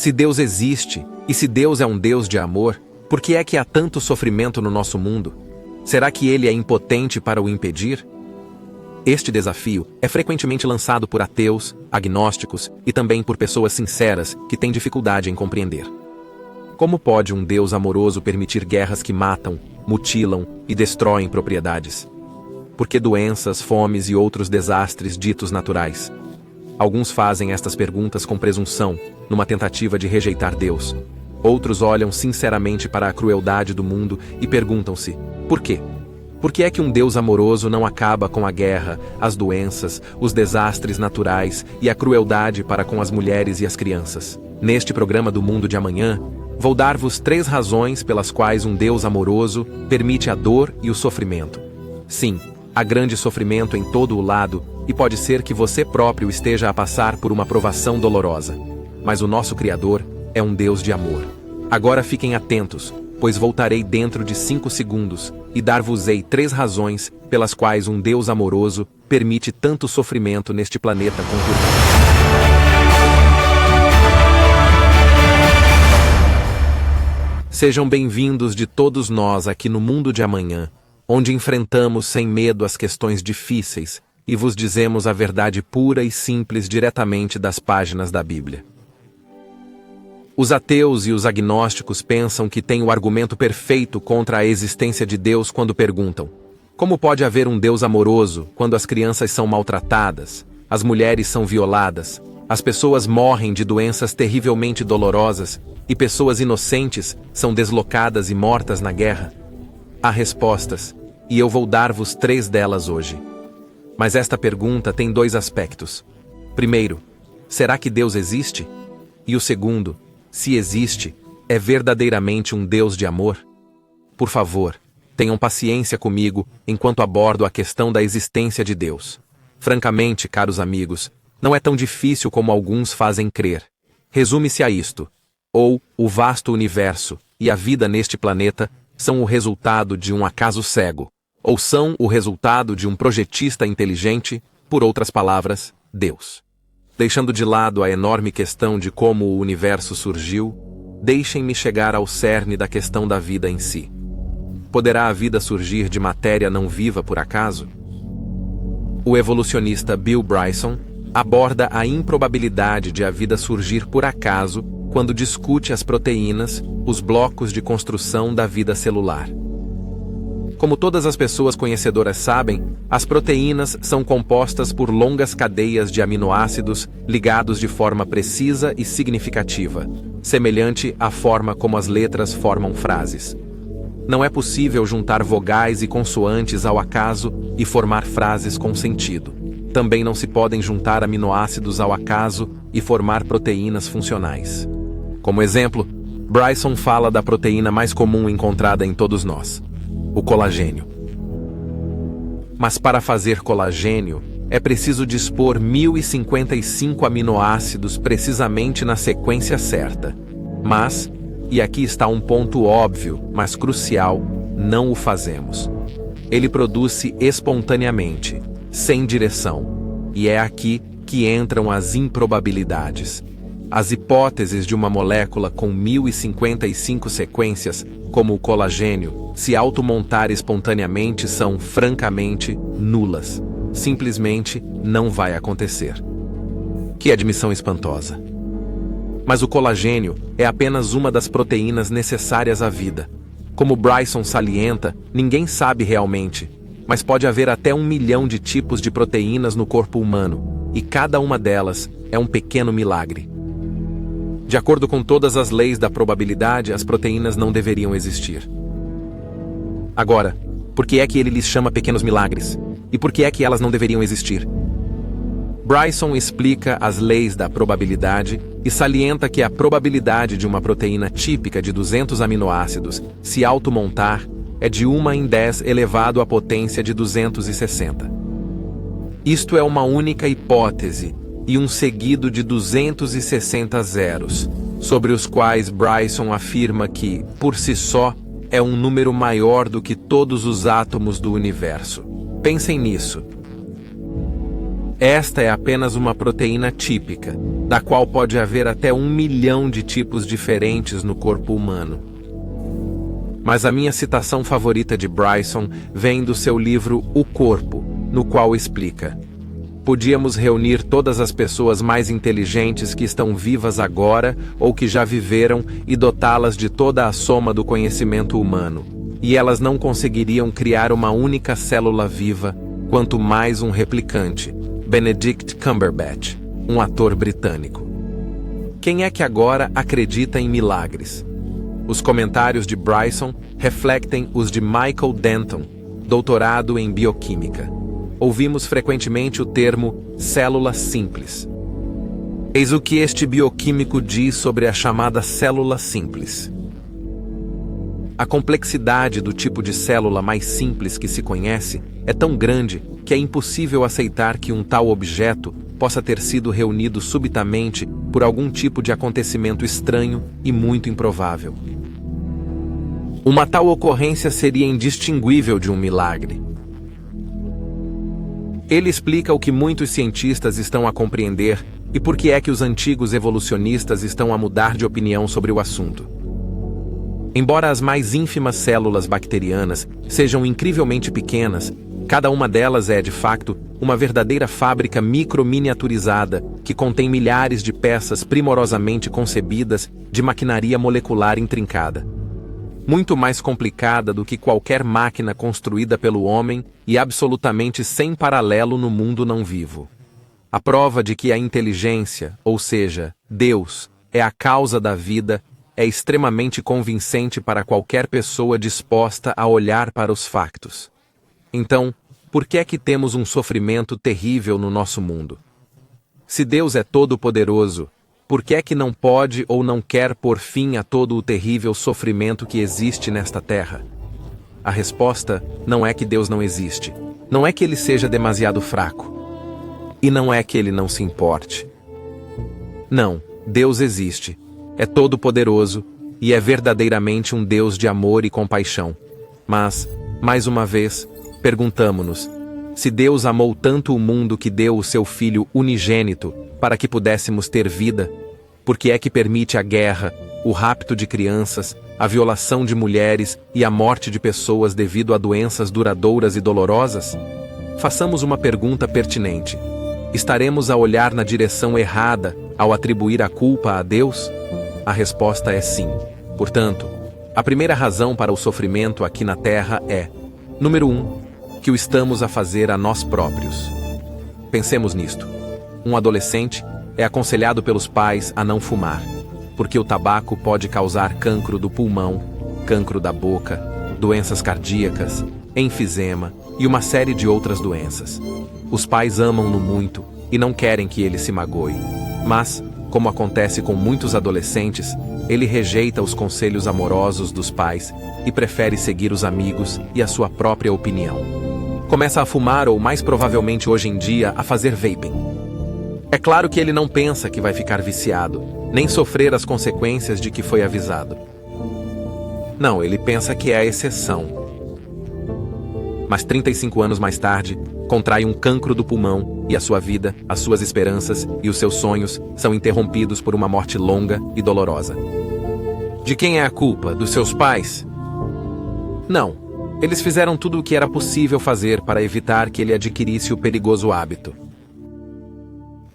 Se Deus existe, e se Deus é um Deus de amor, por que é que há tanto sofrimento no nosso mundo? Será que Ele é impotente para o impedir? Este desafio é frequentemente lançado por ateus, agnósticos e também por pessoas sinceras que têm dificuldade em compreender. Como pode um Deus amoroso permitir guerras que matam, mutilam e destroem propriedades? Por que doenças, fomes e outros desastres ditos naturais? Alguns fazem estas perguntas com presunção, numa tentativa de rejeitar Deus. Outros olham sinceramente para a crueldade do mundo e perguntam-se: por quê? Por que é que um Deus amoroso não acaba com a guerra, as doenças, os desastres naturais e a crueldade para com as mulheres e as crianças? Neste programa do Mundo de Amanhã, vou dar-vos 3 razões pelas quais um Deus amoroso permite a dor e o sofrimento. Sim, há grande sofrimento em todo o lado e pode ser que você próprio esteja a passar por uma provação dolorosa. Mas o nosso Criador é um Deus de amor. Agora fiquem atentos, pois voltarei dentro de 5 segundos e dar-vos-ei 3 razões pelas quais um Deus amoroso permite tanto sofrimento neste planeta conturbado. Sejam bem-vindos de todos nós aqui no Mundo de Amanhã, onde enfrentamos sem medo as questões difíceis e vos dizemos a verdade pura e simples diretamente das páginas da Bíblia. Os ateus e os agnósticos pensam que têm o argumento perfeito contra a existência de Deus quando perguntam: como pode haver um Deus amoroso quando as crianças são maltratadas, as mulheres são violadas, as pessoas morrem de doenças terrivelmente dolorosas e pessoas inocentes são deslocadas e mortas na guerra? Há respostas, e eu vou dar-vos 3 delas hoje. Mas esta pergunta tem 2 aspectos. Primeiro, será que Deus existe? E o segundo, se existe, é verdadeiramente um Deus de amor? Por favor, tenham paciência comigo enquanto abordo a questão da existência de Deus. Francamente, caros amigos, não é tão difícil como alguns fazem crer. Resume-se a isto: ou o vasto universo e a vida neste planeta são o resultado de um acaso cego, ou são o resultado de um projetista inteligente, por outras palavras, Deus. Deixando de lado a enorme questão de como o universo surgiu, deixem-me chegar ao cerne da questão da vida em si. Poderá a vida surgir de matéria não viva por acaso? O evolucionista Bill Bryson aborda a improbabilidade de a vida surgir por acaso quando discute as proteínas, os blocos de construção da vida celular. Como todas as pessoas conhecedoras sabem, as proteínas são compostas por longas cadeias de aminoácidos ligados de forma precisa e significativa, semelhante à forma como as letras formam frases. Não é possível juntar vogais e consoantes ao acaso e formar frases com sentido. Também não se podem juntar aminoácidos ao acaso e formar proteínas funcionais. Como exemplo, Bryson fala da proteína mais comum encontrada em todos nós: o colagênio. Mas para fazer colagênio, é preciso dispor 1055 aminoácidos precisamente na sequência certa. Mas, e aqui está um ponto óbvio, mas crucial, não o fazemos. Ele produz-se espontaneamente, sem direção. E é aqui que entram as improbabilidades. As hipóteses de uma molécula com 1055 sequências, como o colagênio, se automontar espontaneamente são, francamente, nulas. Simplesmente não vai acontecer. Que admissão espantosa. Mas o colagênio é apenas uma das proteínas necessárias à vida. Como Bryson salienta, ninguém sabe realmente, mas pode haver até 1 milhão de tipos de proteínas no corpo humano, e cada uma delas é um pequeno milagre. De acordo com todas as leis da probabilidade, as proteínas não deveriam existir. Agora, por que é que ele lhes chama pequenos milagres? E por que é que elas não deveriam existir? Bryson explica as leis da probabilidade e salienta que a probabilidade de uma proteína típica de 200 aminoácidos se automontar é de 1 em 10 elevado à potência de 260. Isto é uma única hipótese e um seguido de 260 zeros, sobre os quais Bryson afirma que, por si só, é um número maior do que todos os átomos do universo. Pensem nisso. Esta é apenas uma proteína típica, da qual pode haver até 1 milhão de tipos diferentes no corpo humano. Mas a minha citação favorita de Bryson vem do seu livro O Corpo, no qual explica: podíamos reunir todas as pessoas mais inteligentes que estão vivas agora ou que já viveram e dotá-las de toda a soma do conhecimento humano, e elas não conseguiriam criar uma única célula viva, quanto mais um replicante. Benedict Cumberbatch, um ator britânico. Quem é que agora acredita em milagres? Os comentários de Bryson refletem os de Michael Denton, doutorado em bioquímica. Ouvimos frequentemente o termo célula simples. Eis o que este bioquímico diz sobre a chamada célula simples. A complexidade do tipo de célula mais simples que se conhece é tão grande que é impossível aceitar que um tal objeto possa ter sido reunido subitamente por algum tipo de acontecimento estranho e muito improvável. Uma tal ocorrência seria indistinguível de um milagre. Ele explica o que muitos cientistas estão a compreender e por que é que os antigos evolucionistas estão a mudar de opinião sobre o assunto. Embora as mais ínfimas células bacterianas sejam incrivelmente pequenas, cada uma delas é, de facto, uma verdadeira fábrica microminiaturizada que contém milhares de peças primorosamente concebidas de maquinaria molecular intrincada. Muito mais complicada do que qualquer máquina construída pelo homem e absolutamente sem paralelo no mundo não vivo. A prova de que a inteligência, ou seja, Deus, é a causa da vida, é extremamente convincente para qualquer pessoa disposta a olhar para os factos. Então, por que é que temos um sofrimento terrível no nosso mundo? Se Deus é todo-poderoso, por que é que não pode ou não quer pôr fim a todo o terrível sofrimento que existe nesta terra? A resposta não é que Deus não existe. Não é que ele seja demasiado fraco. E não é que ele não se importe. Não, Deus existe. É todo-poderoso e é verdadeiramente um Deus de amor e compaixão. Mas, mais uma vez, perguntamo-nos: se Deus amou tanto o mundo que deu o seu Filho unigênito para que pudéssemos ter vida, por que é que permite a guerra, o rapto de crianças, a violação de mulheres e a morte de pessoas devido a doenças duradouras e dolorosas? Façamos uma pergunta pertinente. Estaremos a olhar na direção errada ao atribuir a culpa a Deus? A resposta é sim. Portanto, a primeira razão para o sofrimento aqui na Terra é, número 1, que o estamos a fazer a nós próprios. Pensemos nisto. Um adolescente é aconselhado pelos pais a não fumar, porque o tabaco pode causar cancro do pulmão, cancro da boca, doenças cardíacas, enfisema e uma série de outras doenças. Os pais amam-no muito e não querem que ele se magoe. Mas, como acontece com muitos adolescentes, ele rejeita os conselhos amorosos dos pais e prefere seguir os amigos e a sua própria opinião. Começa a fumar ou, mais provavelmente hoje em dia, a fazer vaping. É claro que ele não pensa que vai ficar viciado, nem sofrer as consequências de que foi avisado. Não, ele pensa que é a exceção. Mas 35 anos mais tarde, contrai um cancro do pulmão e a sua vida, as suas esperanças e os seus sonhos são interrompidos por uma morte longa e dolorosa. De quem é a culpa? Dos seus pais? Não. Eles fizeram tudo o que era possível fazer para evitar que ele adquirisse o perigoso hábito.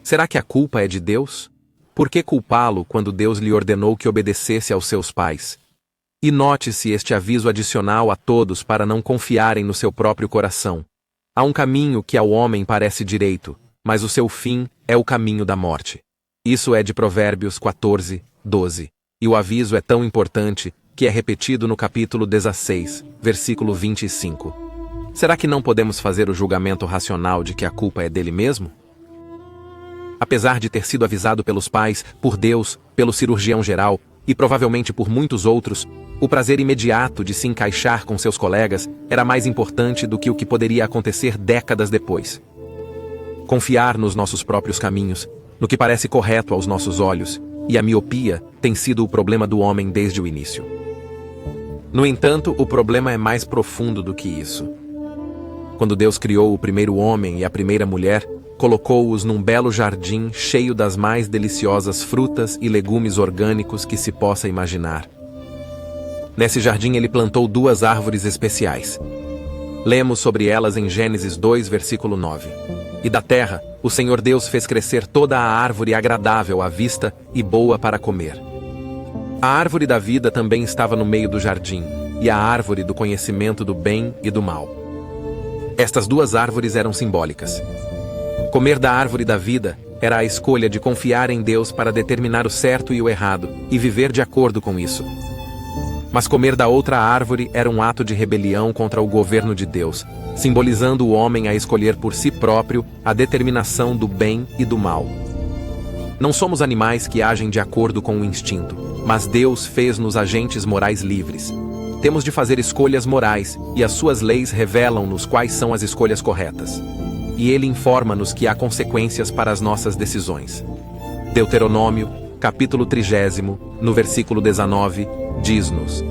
Será que a culpa é de Deus? Por que culpá-lo quando Deus lhe ordenou que obedecesse aos seus pais? E note-se este aviso adicional a todos para não confiarem no seu próprio coração. Há um caminho que ao homem parece direito, mas o seu fim é o caminho da morte. Isso é de Provérbios 14, 12. E o aviso é tão importante que é repetido no capítulo 16, versículo 25. Será que não podemos fazer o julgamento racional de que a culpa é dele mesmo? Apesar de ter sido avisado pelos pais, por Deus, pelo cirurgião geral e provavelmente por muitos outros, o prazer imediato de se encaixar com seus colegas era mais importante do que o que poderia acontecer décadas depois. Confiar nos nossos próprios caminhos, no que parece correto aos nossos olhos, e a miopia tem sido o problema do homem desde o início. No entanto, o problema é mais profundo do que isso. Quando Deus criou o primeiro homem e a primeira mulher, colocou-os num belo jardim cheio das mais deliciosas frutas e legumes orgânicos que se possa imaginar. Nesse jardim ele plantou 2 árvores especiais. Lemos sobre elas em Gênesis 2, versículo 9. E da terra, o Senhor Deus fez crescer toda a árvore agradável à vista e boa para comer. A árvore da vida também estava no meio do jardim, e a árvore do conhecimento do bem e do mal. Estas 2 árvores eram simbólicas. Comer da árvore da vida era a escolha de confiar em Deus para determinar o certo e o errado, e viver de acordo com isso. Mas comer da outra árvore era um ato de rebelião contra o governo de Deus, simbolizando o homem a escolher por si próprio a determinação do bem e do mal. Não somos animais que agem de acordo com o instinto, mas Deus fez-nos agentes morais livres. Temos de fazer escolhas morais, e as suas leis revelam-nos quais são as escolhas corretas. E Ele informa-nos que há consequências para as nossas decisões. Deuteronômio, capítulo 30, no versículo 19, diz-nos: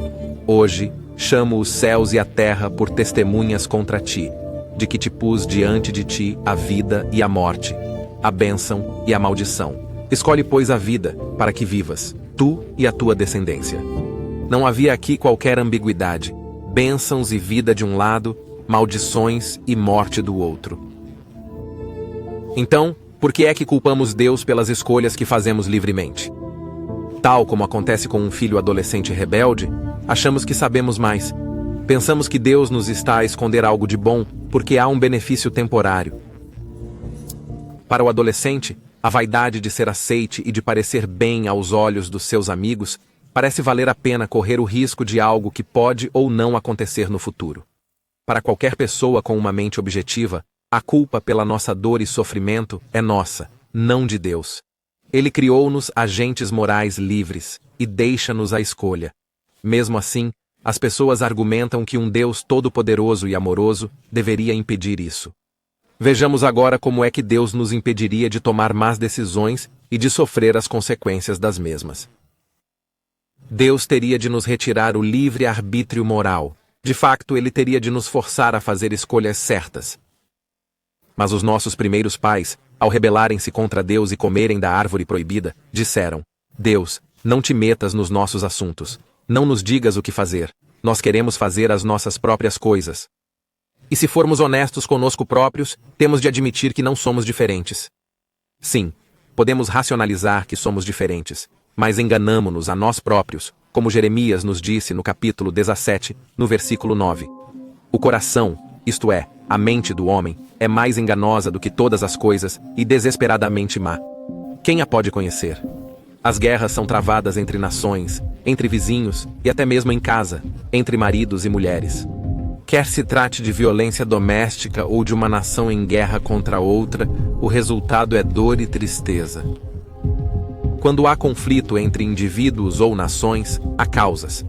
Hoje chamo os céus e a terra por testemunhas contra ti, de que te pus diante de ti a vida e a morte, a bênção e a maldição. Escolhe, pois, a vida, para que vivas, tu e a tua descendência. Não havia aqui qualquer ambiguidade. Bênçãos e vida de um lado, maldições e morte do outro. Então, por que é que culpamos Deus pelas escolhas que fazemos livremente? Tal como acontece com um filho adolescente rebelde, achamos que sabemos mais. Pensamos que Deus nos está a esconder algo de bom, porque há um benefício temporário. Para o adolescente, a vaidade de ser aceite e de parecer bem aos olhos dos seus amigos parece valer a pena correr o risco de algo que pode ou não acontecer no futuro. Para qualquer pessoa com uma mente objetiva, a culpa pela nossa dor e sofrimento é nossa, não de Deus. Ele criou-nos agentes morais livres e deixa-nos a escolha. Mesmo assim, as pessoas argumentam que um Deus todo-poderoso e amoroso deveria impedir isso. Vejamos agora como é que Deus nos impediria de tomar más decisões e de sofrer as consequências das mesmas. Deus teria de nos retirar o livre-arbítrio moral. De facto, Ele teria de nos forçar a fazer escolhas certas. Mas os nossos primeiros pais, ao rebelarem-se contra Deus e comerem da árvore proibida, disseram: Deus, não te metas nos nossos assuntos. Não nos digas o que fazer. Nós queremos fazer as nossas próprias coisas. E se formos honestos conosco próprios, temos de admitir que não somos diferentes. Sim, podemos racionalizar que somos diferentes, mas enganamo-nos a nós próprios, como Jeremias nos disse no capítulo 17, no versículo 9. O coração, isto é, a mente do homem, é mais enganosa do que todas as coisas e desesperadamente má. Quem a pode conhecer? As guerras são travadas entre nações, entre vizinhos e até mesmo em casa, entre maridos e mulheres. Quer se trate de violência doméstica ou de uma nação em guerra contra outra, o resultado é dor e tristeza. Quando há conflito entre indivíduos ou nações, há causas.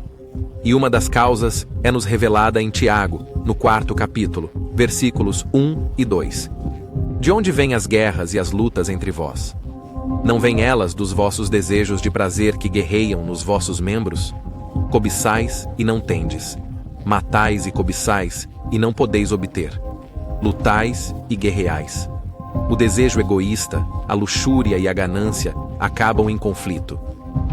E uma das causas é nos revelada em Tiago, no 4º capítulo, versículos 1 e 2. De onde vêm as guerras e as lutas entre vós? Não vêm elas dos vossos desejos de prazer que guerreiam nos vossos membros? Cobiçais e não tendes. Matais e cobiçais, e não podeis obter. Lutais e guerreais. O desejo egoísta, a luxúria e a ganância acabam em conflito.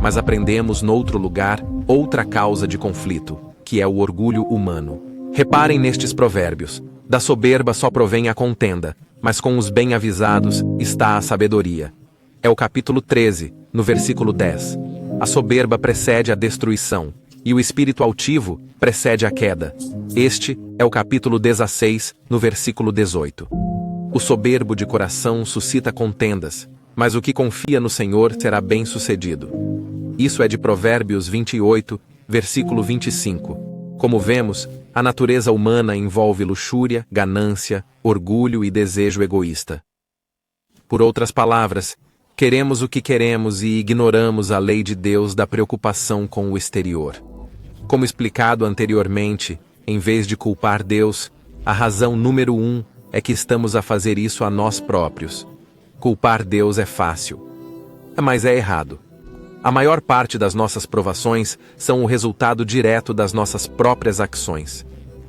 Mas aprendemos noutro lugar outra causa de conflito, que é o orgulho humano. Reparem nestes provérbios. Da soberba só provém a contenda, mas com os bem avisados está a sabedoria. É o capítulo 13, no versículo 10. A soberba precede a destruição, e o espírito altivo precede a queda. Este é o capítulo 16, no versículo 18. O soberbo de coração suscita contendas, mas o que confia no Senhor será bem-sucedido. Isso é de Provérbios 28, versículo 25. Como vemos, a natureza humana envolve luxúria, ganância, orgulho e desejo egoísta. Por outras palavras, queremos o que queremos e ignoramos a lei de Deus da preocupação com o exterior. Como explicado anteriormente, em vez de culpar Deus, a razão número 1 é que estamos a fazer isso a nós próprios. Culpar Deus é fácil, mas é errado. A maior parte das nossas provações são o resultado direto das nossas próprias ações.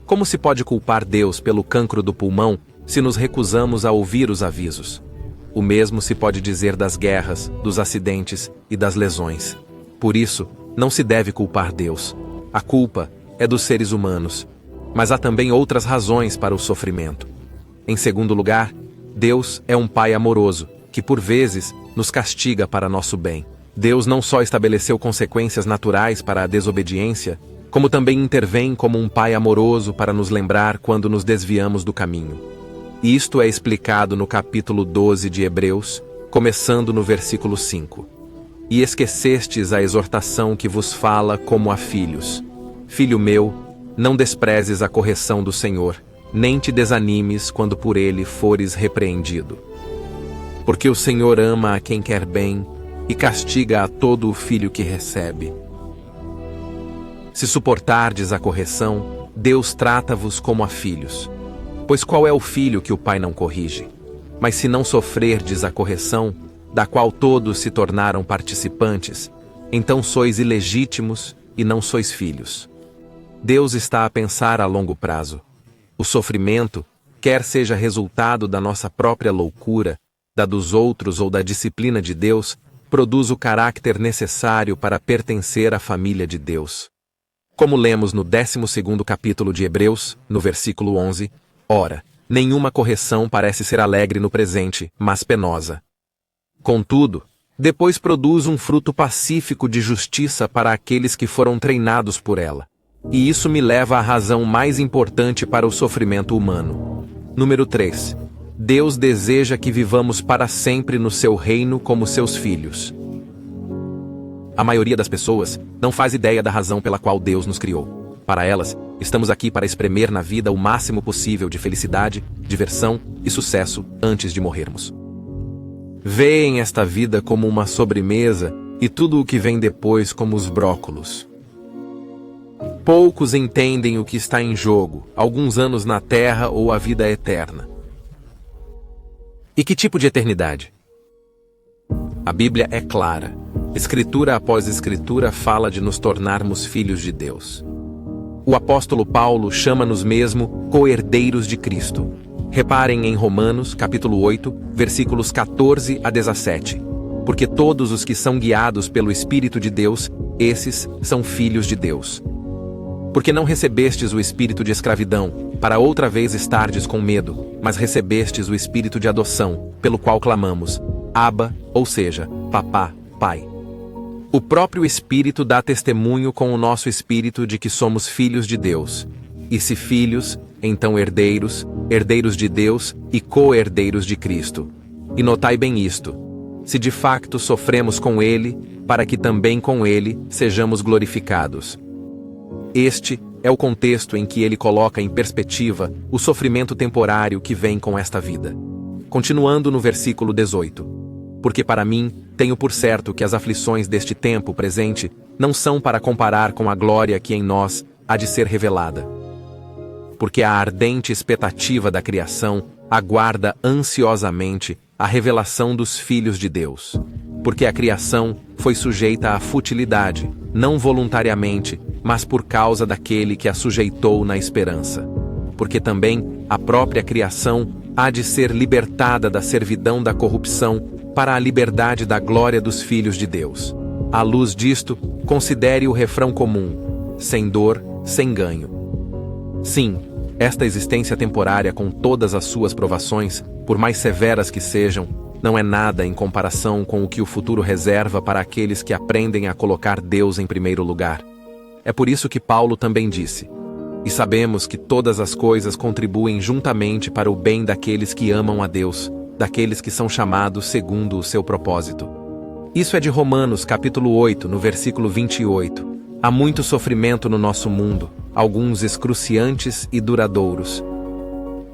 Como se pode culpar Deus pelo cancro do pulmão se nos recusamos a ouvir os avisos. O mesmo se pode dizer das guerras, dos acidentes e das lesões. Por isso, não se deve culpar Deus. A culpa é dos seres humanos. Mas há também outras razões para o sofrimento. Em segundo lugar, Deus é um Pai amoroso, que por vezes nos castiga para nosso bem. Deus não só estabeleceu consequências naturais para a desobediência, como também intervém como um Pai amoroso para nos lembrar quando nos desviamos do caminho. Isto é explicado no capítulo 12 de Hebreus, começando no versículo 5. E esquecestes a exortação que vos fala como a filhos. Filho meu, não desprezes a correção do Senhor, nem te desanimes quando por ele fores repreendido. Porque o Senhor ama a quem quer bem e castiga a todo o filho que recebe. Se suportardes a correção, Deus trata-vos como a filhos. Pois qual é o filho que o pai não corrige? Mas se não sofrerdes a correção, da qual todos se tornaram participantes, então sois ilegítimos e não sois filhos. Deus está a pensar a longo prazo. O sofrimento, quer seja resultado da nossa própria loucura, da dos outros ou da disciplina de Deus, produz o caráter necessário para pertencer à família de Deus. Como lemos no 12º capítulo de Hebreus, no versículo 11, ora, nenhuma correção parece ser alegre no presente, mas penosa. Contudo, depois produz um fruto pacífico de justiça para aqueles que foram treinados por ela. E isso me leva à razão mais importante para o sofrimento humano. Número 3. Deus deseja que vivamos para sempre no seu reino como seus filhos. A maioria das pessoas não faz ideia da razão pela qual Deus nos criou. Para elas, estamos aqui para espremer na vida o máximo possível de felicidade, diversão e sucesso antes de morrermos. Veem esta vida como uma sobremesa e tudo o que vem depois como os brócolos. Poucos entendem o que está em jogo, alguns anos na Terra ou a vida eterna. E que tipo de eternidade? A Bíblia é clara. Escritura após escritura fala de nos tornarmos filhos de Deus. O apóstolo Paulo chama-nos mesmo co-herdeiros de Cristo. Reparem em Romanos, capítulo 8, versículos 14 a 17. Porque todos os que são guiados pelo Espírito de Deus, esses são filhos de Deus. Porque não recebestes o espírito de escravidão, para outra vez estardes com medo, mas recebestes o espírito de adoção, pelo qual clamamos, Abba, ou seja, Papá, Pai. O próprio Espírito dá testemunho com o nosso espírito de que somos filhos de Deus. E se filhos, então herdeiros, herdeiros de Deus e co-herdeiros de Cristo. E notai bem isto: se de facto sofremos com Ele, para que também com Ele sejamos glorificados. Este é o contexto em que ele coloca em perspectiva o sofrimento temporário que vem com esta vida. Continuando no versículo 18. Porque para mim, tenho por certo que as aflições deste tempo presente não são para comparar com a glória que em nós há de ser revelada. Porque a ardente expectativa da criação aguarda ansiosamente a revelação dos filhos de Deus. Porque a criação foi sujeita à futilidade, não voluntariamente, mas por causa daquele que a sujeitou na esperança. Porque também a própria criação há de ser libertada da servidão da corrupção para a liberdade da glória dos filhos de Deus. À luz disto, considere o refrão comum: sem dor, sem ganho. Sim, esta existência temporária com todas as suas provações, por mais severas que sejam, não é nada em comparação com o que o futuro reserva para aqueles que aprendem a colocar Deus em primeiro lugar. É por isso que Paulo também disse: e sabemos que todas as coisas contribuem juntamente para o bem daqueles que amam a Deus, daqueles que são chamados segundo o seu propósito. Isso é de Romanos capítulo 8, no versículo 28. Há muito sofrimento no nosso mundo, alguns excruciantes e duradouros.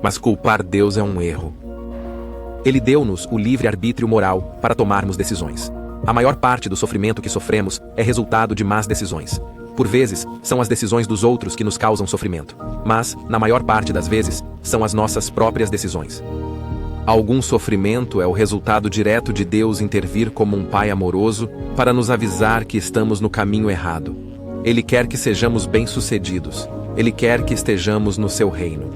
Mas culpar Deus é um erro. Ele deu-nos o livre-arbítrio moral para tomarmos decisões. A maior parte do sofrimento que sofremos é resultado de más decisões. Por vezes, são as decisões dos outros que nos causam sofrimento, mas, na maior parte das vezes, são as nossas próprias decisões. Algum sofrimento é o resultado direto de Deus intervir como um pai amoroso para nos avisar que estamos no caminho errado. Ele quer que sejamos bem-sucedidos. Ele quer que estejamos no seu reino.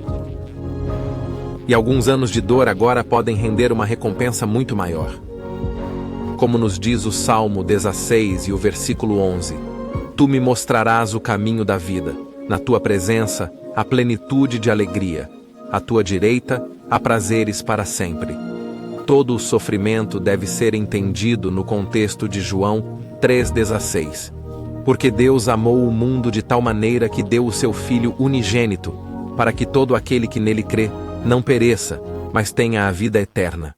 E alguns anos de dor agora podem render uma recompensa muito maior. Como nos diz o Salmo 16 e o versículo 11, Tu me mostrarás o caminho da vida, na tua presença, a plenitude de alegria, à tua direita, há prazeres para sempre. Todo o sofrimento deve ser entendido no contexto de João 3,16. Porque Deus amou o mundo de tal maneira que deu o seu Filho unigênito, para que todo aquele que nele crê não pereça, mas tenha a vida eterna.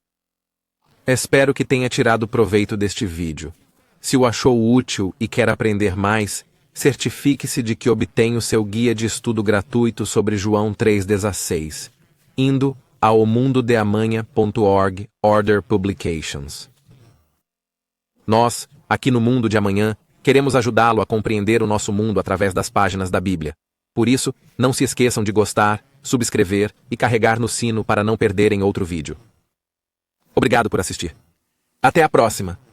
Espero que tenha tirado proveito deste vídeo. Se o achou útil e quer aprender mais, certifique-se de que obtém o seu guia de estudo gratuito sobre João 3,16, indo a omundodeamanha.org, Order Publications. Nós, aqui no Mundo de Amanhã, queremos ajudá-lo a compreender o nosso mundo através das páginas da Bíblia. Por isso, não se esqueçam de gostar, subscrever e carregar no sino para não perderem outro vídeo. Obrigado por assistir. Até a próxima!